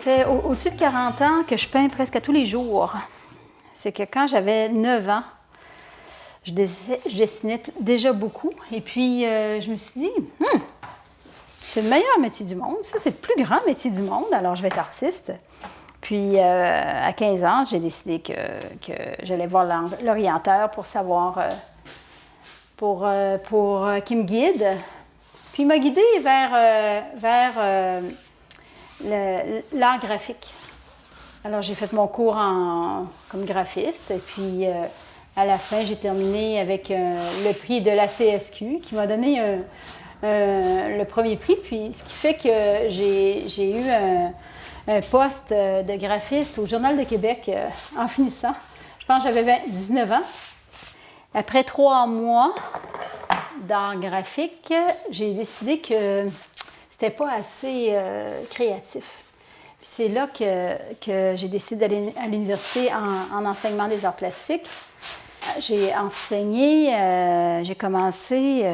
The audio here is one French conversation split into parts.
fait au-dessus de 40 ans que je peins presque à tous les jours. C'est que quand j'avais 9 ans, je dessinais déjà beaucoup. Et puis, je me suis dit, c'est le meilleur métier du monde. Ça, c'est le plus grand métier du monde. Alors, je vais être artiste. Puis, à 15 ans, j'ai décidé que j'allais voir l'orienteur pour savoir, pour qu'il me guide. Puis, il m'a guidée vers l'art graphique. Alors, j'ai fait mon cours comme graphiste. Et puis, à la fin, j'ai terminé avec le prix de la CSQ qui m'a donné le premier prix. Puis, ce qui fait que j'ai eu un poste de graphiste au Journal de Québec en finissant. Je pense que j'avais 19 ans. Après 3 mois d'art graphique, j'ai décidé que c'était pas assez créatif. Puis c'est là que j'ai décidé d'aller à l'université en enseignement des arts plastiques. J'ai enseigné, j'ai commencé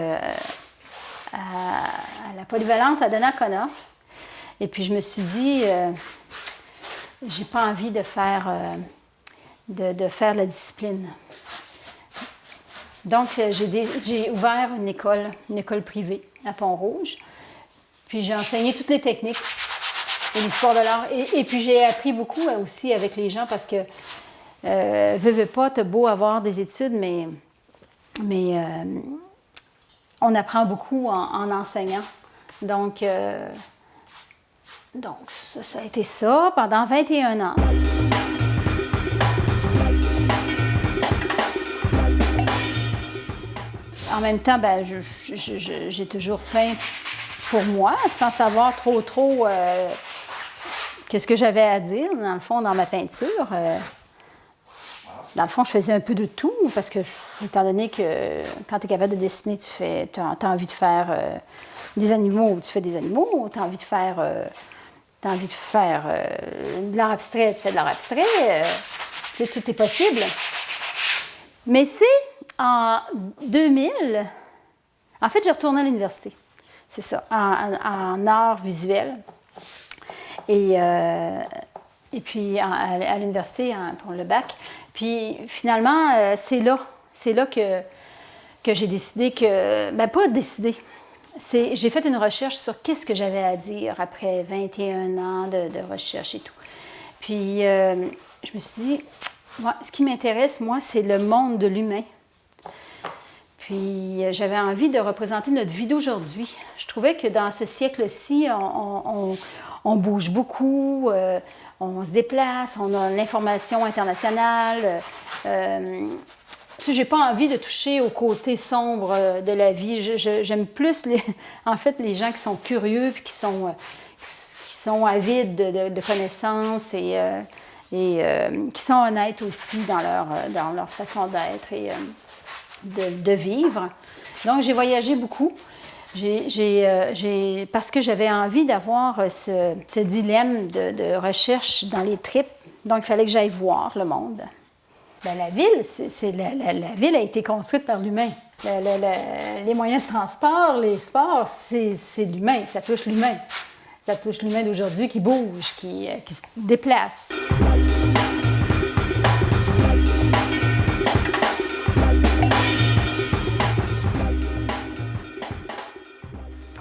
à la polyvalente à Donnacona. Et puis je me suis dit, j'ai pas envie de faire la discipline. Donc j'ai ouvert une école privée à Pont-Rouge. Puis j'ai enseigné toutes les techniques et l'histoire de l'art. Et puis j'ai appris beaucoup aussi avec les gens parce que veux pas, t'as beau avoir des études, mais on apprend beaucoup en enseignant. Donc ça a été ça pendant 21 ans. En même temps, ben, j'ai toujours peint pour moi, sans savoir trop qu'est-ce que j'avais à dire, dans le fond, dans ma peinture. Dans le fond, je faisais un peu de tout, parce que, étant donné que quand tu es capable de dessiner, tu as envie de faire des animaux, tu fais des animaux, tu as envie de faire, de l'art abstrait, tu fais de l'art abstrait. Tout est possible. Mais c'est en 2000, en fait, j'ai retourné à l'université. C'est ça, en art visuel. Et puis à l'université pour le bac. Puis finalement, c'est là que j'ai décidé que, ben pas décidé, j'ai fait une recherche sur qu'est-ce que j'avais à dire après 21 ans de recherche et tout. Puis je me suis dit, ce qui m'intéresse, moi, c'est le monde de l'humain. Puis j'avais envie de représenter notre vie d'aujourd'hui. Je trouvais que dans ce siècle-ci, on bouge beaucoup, on se déplace, on a l'information internationale. J'ai pas envie de toucher au côté sombre de la vie. J'aime plus, les gens qui sont curieux et qui sont avides de connaissances et qui sont honnêtes aussi dans leur façon d'être et de vivre. Donc, j'ai voyagé beaucoup. Parce que j'avais envie d'avoir ce dilemme de recherche dans les tripes. Donc, il fallait que j'aille voir le monde. Bien, la ville, la ville a été construite par l'humain. Les moyens de transport, les sports, c'est l'humain, ça touche l'humain. Ça touche l'humain d'aujourd'hui qui bouge, qui se déplace.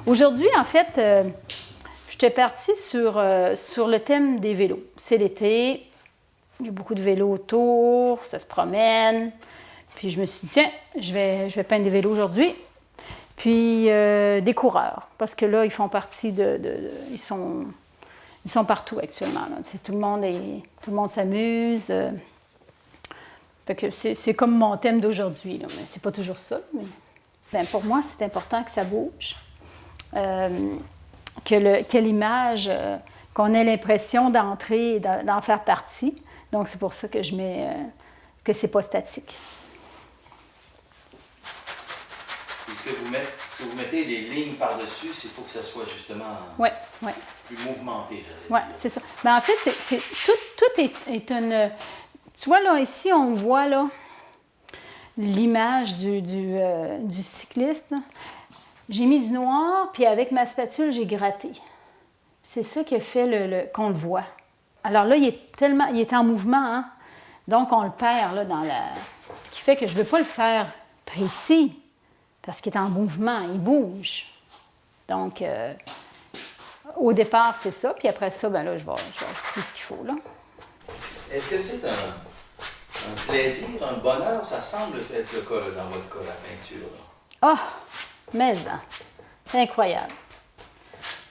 Aujourd'hui, en fait, j'étais partie sur le thème des vélos. C'est l'été, il y a beaucoup de vélos autour, ça se promène. Puis je me suis dit, tiens, je vais peindre des vélos aujourd'hui. Puis des coureurs, parce que là, ils font partie ils sont partout actuellement. Là. Tout le monde s'amuse. Fait que c'est comme mon thème d'aujourd'hui, là. Mais c'est pas toujours ça. Mais ben, pour moi, c'est important que ça bouge. Que l'image, qu'on ait l'impression d'entrer et d'en faire partie. Donc, c'est pour ça que je mets que c'est pas statique. Et ce que vous mettez les lignes par-dessus, c'est pour que ça soit justement plus mouvementé. Oui, c'est ça. Mais en fait, tout est une... Tu vois, là, ici, on voit là l'image du cycliste. J'ai mis du noir, puis avec ma spatule, j'ai gratté. C'est ça qui a fait qu'on le voit. Alors là, il est en mouvement, hein? Donc on le perd là, ce qui fait que je ne veux pas le faire précis, parce qu'il est en mouvement, il bouge. Donc, au départ, c'est ça, puis après ça, ben là, je vais ajouter ce qu'il faut, là. Est-ce que c'est un plaisir, un bonheur? Ça semble être le cas, là, dans votre cas, la peinture, là. Ah! Mais ça, c'est incroyable.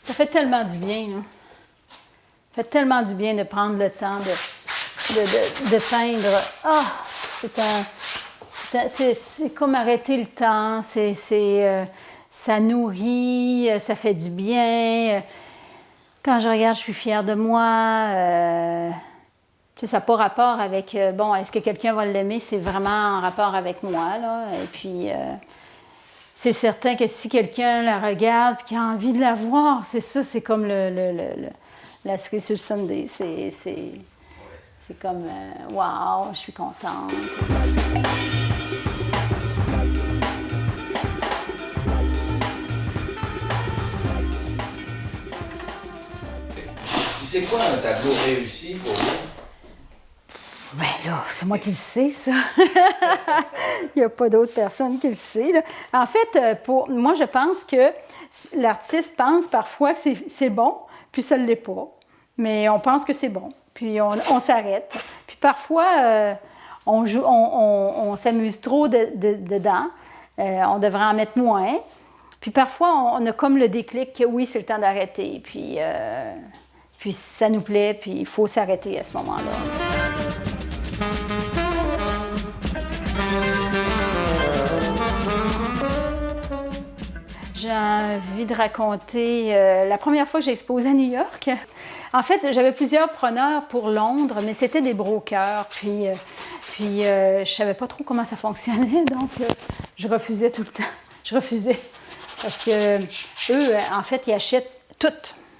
Ça fait tellement du bien, là. Ça fait tellement du bien de prendre le temps de peindre. Ah! C'est comme arrêter le temps, ça nourrit, ça fait du bien. Quand je regarde, je suis fière de moi. Ça n'a pas rapport avec, bon, est-ce que quelqu'un va l'aimer? C'est vraiment en rapport avec moi, là. Et puis, c'est certain que si quelqu'un la regarde et qu'il a envie de la voir, c'est ça, c'est comme la cerise sur le sundae. C'est comme, wow, je suis contente. C'est quoi un tableau réussi pour vous? Ben là, c'est moi qui le sais, ça. Il n'y a pas d'autre personne qui le sait, là. En fait, moi, je pense que l'artiste pense parfois que c'est bon, puis ça ne l'est pas. Mais on pense que c'est bon, puis on s'arrête. Puis parfois, on s'amuse trop dedans. On devrait en mettre moins. Puis parfois, on a comme le déclic que oui, c'est le temps d'arrêter. Puis ça nous plaît, puis il faut s'arrêter à ce moment-là. J'ai envie de raconter la première fois que j'ai exposé à New York. En fait, j'avais plusieurs preneurs pour Londres, mais c'était des brokers. Puis je ne savais pas trop comment ça fonctionnait, donc je refusais tout le temps. Je refusais. Parce que eux, en fait, ils achètent tout.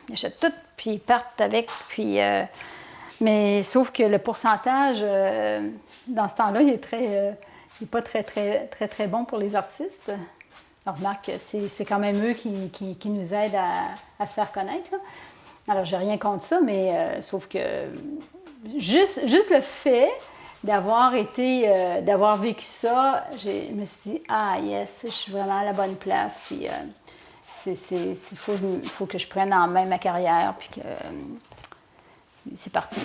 Ils achètent tout, puis ils partent avec. Puis, mais sauf que le pourcentage, dans ce temps-là, il n'est pas très bon pour les artistes. On remarque que c'est quand même eux qui nous aident à se faire connaître, là. Alors, j'ai rien contre ça, mais sauf que juste le fait d'avoir vécu ça, je me suis dit, ah yes, je suis vraiment à la bonne place, puis il faut que je prenne en main ma carrière, puis que c'est parti.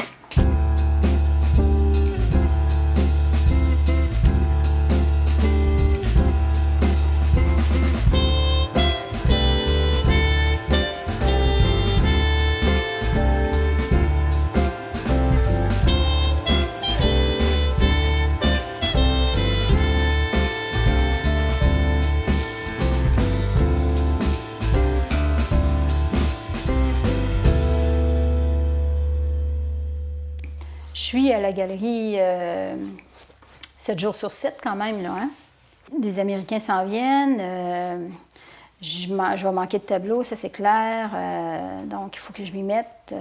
Je suis à la galerie 7 jours sur 7 quand même, là, hein? Les Américains s'en viennent. Je vais manquer de tableaux, ça c'est clair. Donc, il faut que je m'y mette.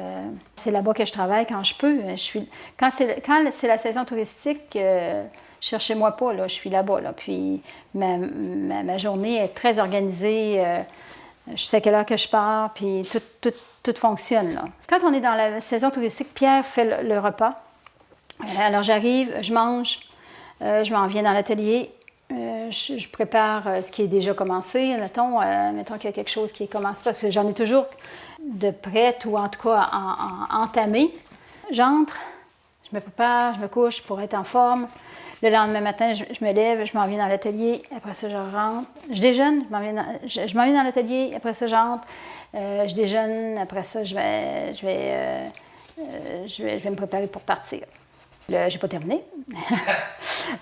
C'est là-bas que je travaille quand je peux. Quand c'est la saison touristique, cherchez-moi pas, là, je suis là-bas. Là. Puis ma journée est très organisée. Je sais à quelle heure que je pars, puis tout fonctionne. Là. Quand on est dans la saison touristique, Pierre fait le repas. Alors j'arrive, je mange, je m'en viens dans l'atelier, je prépare ce qui est déjà commencé. Mettons qu'il y a quelque chose qui est commencé, parce que j'en ai toujours de prête ou en tout cas entamé. J'entre, je me prépare, je me couche pour être en forme. Le lendemain matin, je me lève, je m'en viens dans l'atelier. Après ça, je rentre. Je déjeune, je m'en viens dans l'atelier. Après ça, j'entre. Je déjeune. Après ça, je vais me préparer pour partir. Je n'ai pas terminé.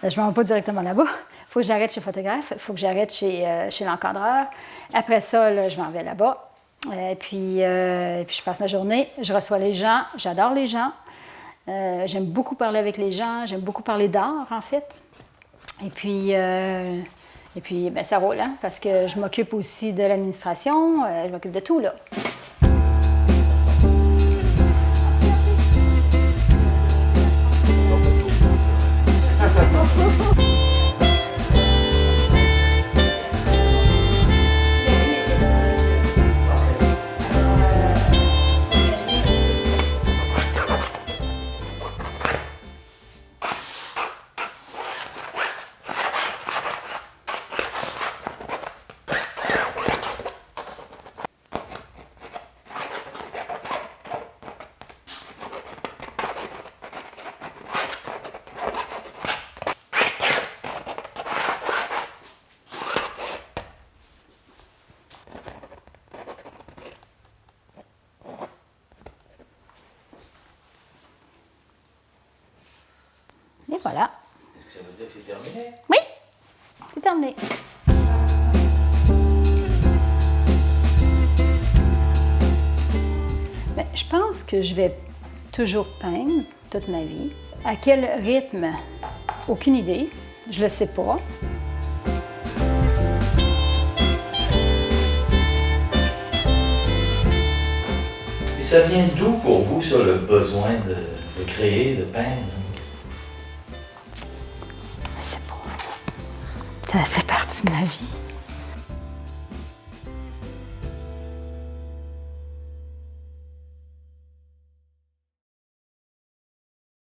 Je ne m'en vais pas directement là-bas. Il faut que j'arrête chez le photographe. Il faut que j'arrête chez l'encadreur. Après ça, là, je m'en vais là-bas. Puis je passe ma journée. Je reçois les gens. J'adore les gens. J'aime beaucoup parler avec les gens, j'aime beaucoup parler d'art, en fait. Et puis ben, ça roule, hein, parce que je m'occupe aussi de l'administration, je m'occupe de tout, là. Et voilà. Est-ce que ça veut dire que c'est terminé? Oui, c'est terminé. Bien, je pense que je vais toujours peindre toute ma vie. À quel rythme? Aucune idée. Je le sais pas. Et ça vient d'où pour vous, ça, le besoin de créer, de peindre? Je sais pas. Ça fait partie de ma vie.